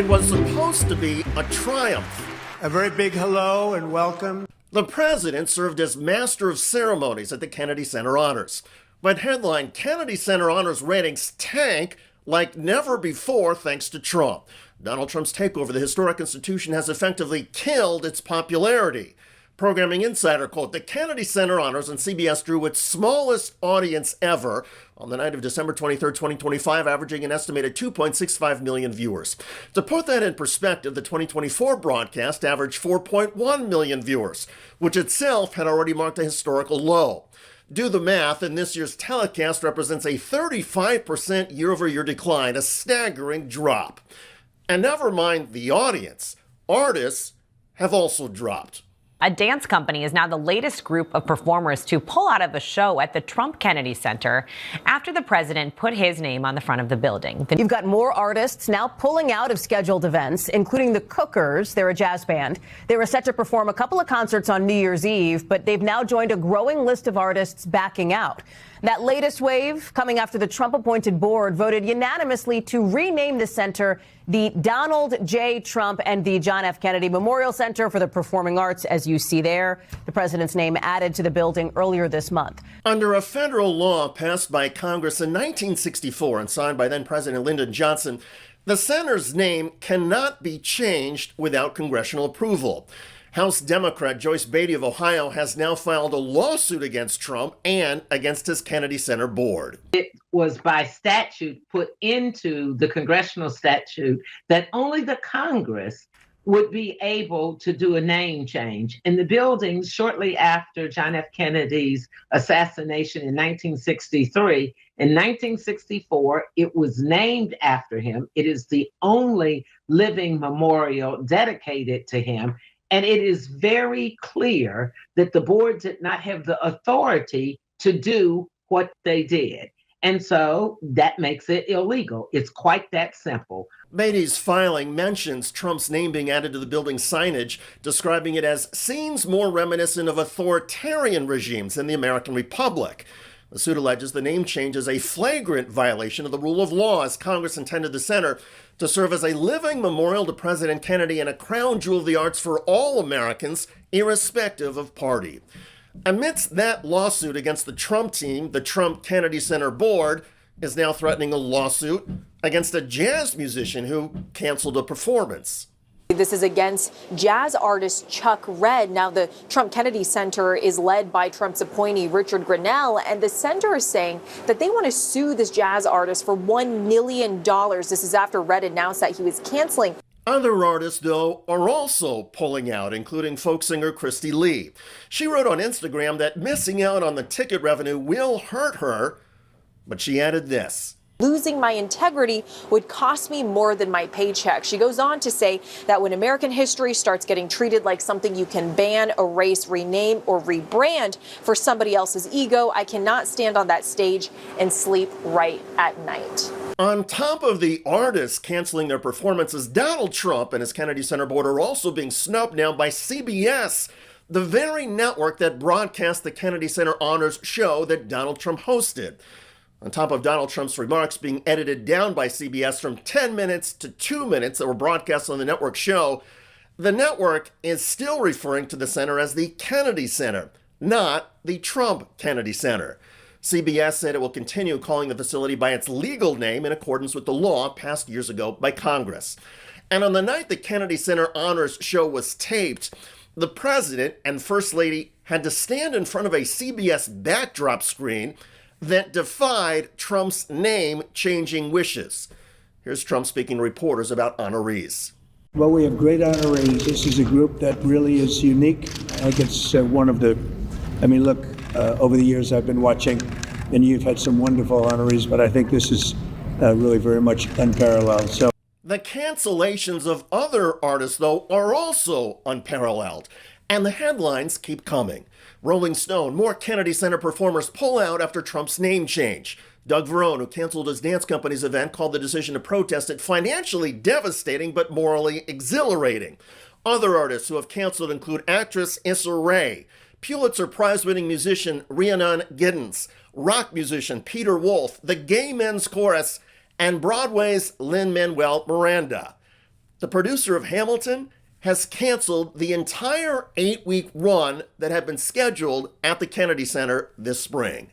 It was supposed to be a triumph. A very big hello and welcome. The president served as master of ceremonies at the Kennedy Center Honors. But headline, Kennedy Center Honors ratings tank like never before thanks to Trump. Donald Trump's takeover of the historic institution has effectively killed its popularity. Programming Insider quote, the Kennedy Center Honors on CBS drew its smallest audience ever on the night of December 23, 2025, averaging an estimated 2.65 million viewers. To put that in perspective, the 2024 broadcast averaged 4.1 million viewers, which itself had already marked a historical low. Do the math, and this year's telecast represents a 35% year-over-year decline, a staggering drop. And never mind the audience, artists have also dropped. A dance company is now the latest group of performers to pull out of a show at the Trump Kennedy Center after the president put his name on the front of the building. You've got more artists now pulling out of scheduled events, including the Cookers. They're a jazz band. They were set to perform a couple of concerts on New Year's Eve, but they've now joined a growing list of artists backing out. That latest wave coming after the Trump-appointed board voted unanimously to rename the center the Donald J. Trump and the John F. Kennedy Memorial Center for the Performing Arts, as you see there. The president's name added to the building earlier this month. Under a federal law passed by Congress in 1964 and signed by then-President Lyndon Johnson, the center's name cannot be changed without congressional approval. House Democrat Joyce Beatty of Ohio has now filed a lawsuit against Trump and against his Kennedy Center board. It was by statute put into the congressional statute that only the Congress would be able to do a name change. In the buildings shortly after John F. Kennedy's assassination in 1963, in 1964, it was named after him. It is the only living memorial dedicated to him. And it is very clear that the board did not have the authority to do what they did. And so that makes it illegal. It's quite that simple. Beatty's filing mentions Trump's name being added to the building's signage, describing it as scenes more reminiscent of authoritarian regimes in the American Republic. The suit alleges the name change is a flagrant violation of the rule of law, as Congress intended the center to serve as a living memorial to President Kennedy and a crown jewel of the arts for all Americans, irrespective of party. Amidst that lawsuit against the Trump team, the Trump Kennedy Center board is now threatening a lawsuit against a jazz musician who canceled a performance. This is against jazz artist Chuck Red. Now, the Trump Kennedy Center is led by Trump's appointee, Richard Grenell, and the center is saying that they want to sue this jazz artist for $1 million. This is after Red announced that he was canceling. Other artists, though, are also pulling out, including folk singer Christy Lee. She wrote on Instagram that missing out on the ticket revenue will hurt her, but she added this. Losing my integrity would cost me more than my paycheck. She goes on to say that when American history starts getting treated like something you can ban, erase, rename, or rebrand for somebody else's ego, I cannot stand on that stage and sleep right at night. On top of the artists canceling their performances, Donald Trump and his Kennedy Center board are also being snubbed now by CBS, the very network that broadcast the Kennedy Center Honors show that Donald Trump hosted. On top of Donald Trump's remarks being edited down by CBS from 10 minutes to 2 minutes that were broadcast on the network show, the network is still referring to the center as the Kennedy Center, not the Trump Kennedy Center. CBS said it will continue calling the facility by its legal name in accordance with the law passed years ago by Congress. And on the night the Kennedy Center Honors show was taped, the president and First Lady had to stand in front of a CBS backdrop screen that defied Trump's name-changing wishes. Here's Trump speaking to reporters about honorees. Well, we have great honorees. This is a group that really is unique. I think it's one of the, look, over the years I've been watching, and you've had some wonderful honorees, but I think this is really very much unparalleled. So the cancellations of other artists, though, are also unparalleled, and the headlines keep coming. Rolling Stone, more Kennedy Center performers pull out after Trump's name change. Doug Verone, who canceled his dance company's event, called the decision to protest it financially devastating but morally exhilarating. Other artists who have canceled include actress Issa Rae, Pulitzer Prize-winning musician Rhiannon Giddens, rock musician Peter Wolf, the Gay Men's Chorus, and Broadway's Lin-Manuel Miranda. the producer of Hamilton, has canceled the entire 8-week run that had been scheduled at the Kennedy Center this spring.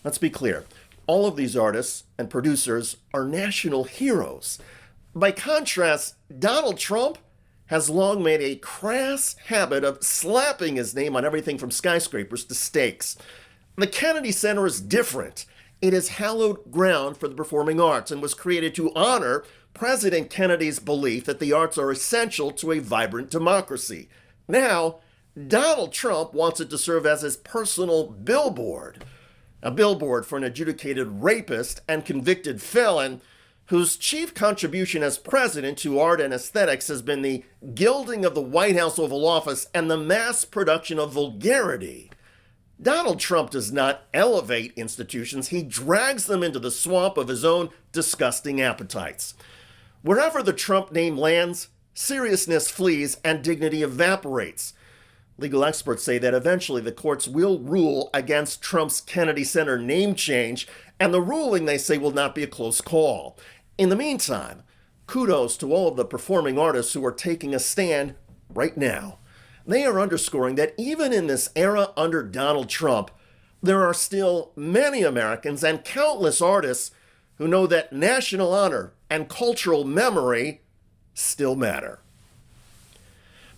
Let's be clear. All of these artists and producers are national heroes. By contrast, Donald Trump has long made a crass habit of slapping his name on everything from skyscrapers to steaks. The Kennedy Center is different. It is hallowed ground for the performing arts and was created to honor President Kennedy's belief that the arts are essential to a vibrant democracy. Now, Donald Trump wants it to serve as his personal billboard. A billboard for an adjudicated rapist and convicted felon whose chief contribution as president to art and aesthetics has been the gilding of the White House Oval Office and the mass production of vulgarity. Donald Trump does not elevate institutions, he drags them into the swamp of his own disgusting appetites. Wherever the Trump name lands, seriousness flees and dignity evaporates. Legal experts say that eventually the courts will rule against Trump's Kennedy Center name change, and the ruling, they say, will not be a close call. In the meantime, kudos to all of the performing artists who are taking a stand right now. They are underscoring that even in this era under Donald Trump, there are still many Americans and countless artists who know that national honor and cultural memory still matter.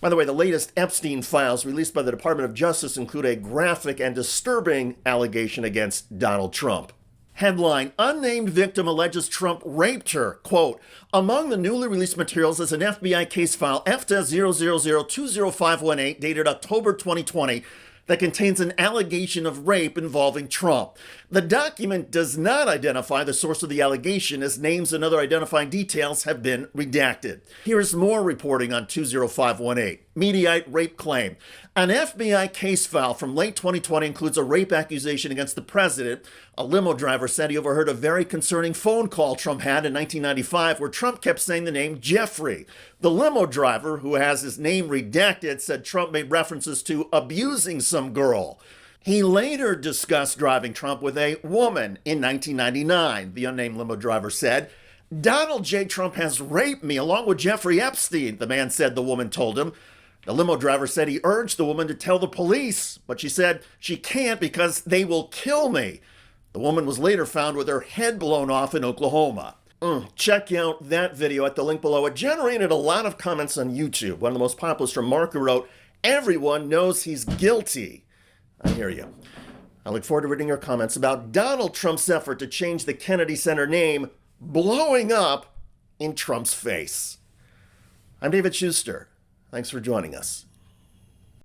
By the way, the latest Epstein files released by the Department of Justice include a graphic and disturbing allegation against Donald Trump. Headline, unnamed victim alleges Trump raped her. Quote, among the newly released materials is an FBI case file F-000-20518 dated October 2020 that contains an allegation of rape involving Trump. The document does not identify the source of the allegation, as names and other identifying details have been redacted. Here is more reporting on 20518. Mediaite rape claim. An FBI case file from late 2020 includes a rape accusation against the president. A limo driver said he overheard a very concerning phone call Trump had in 1995 where Trump kept saying the name Jeffrey. The limo driver, who has his name redacted, said Trump made references to abusing some girl. He later discussed driving Trump with a woman in 1999, the unnamed limo driver said. Donald J. Trump has raped me along with Jeffrey Epstein, the man said the woman told him. The limo driver said he urged the woman to tell the police, but she said she can't because they will kill me. The woman was later found with her head blown off in Oklahoma. Check out that video at the link below. It generated a lot of comments on YouTube. One of the most popular was from Mark, who wrote, everyone knows he's guilty. I hear you. I look forward to reading your comments about Donald Trump's effort to change the Kennedy Center name blowing up in Trump's face. I'm David Schuster. Thanks for joining us.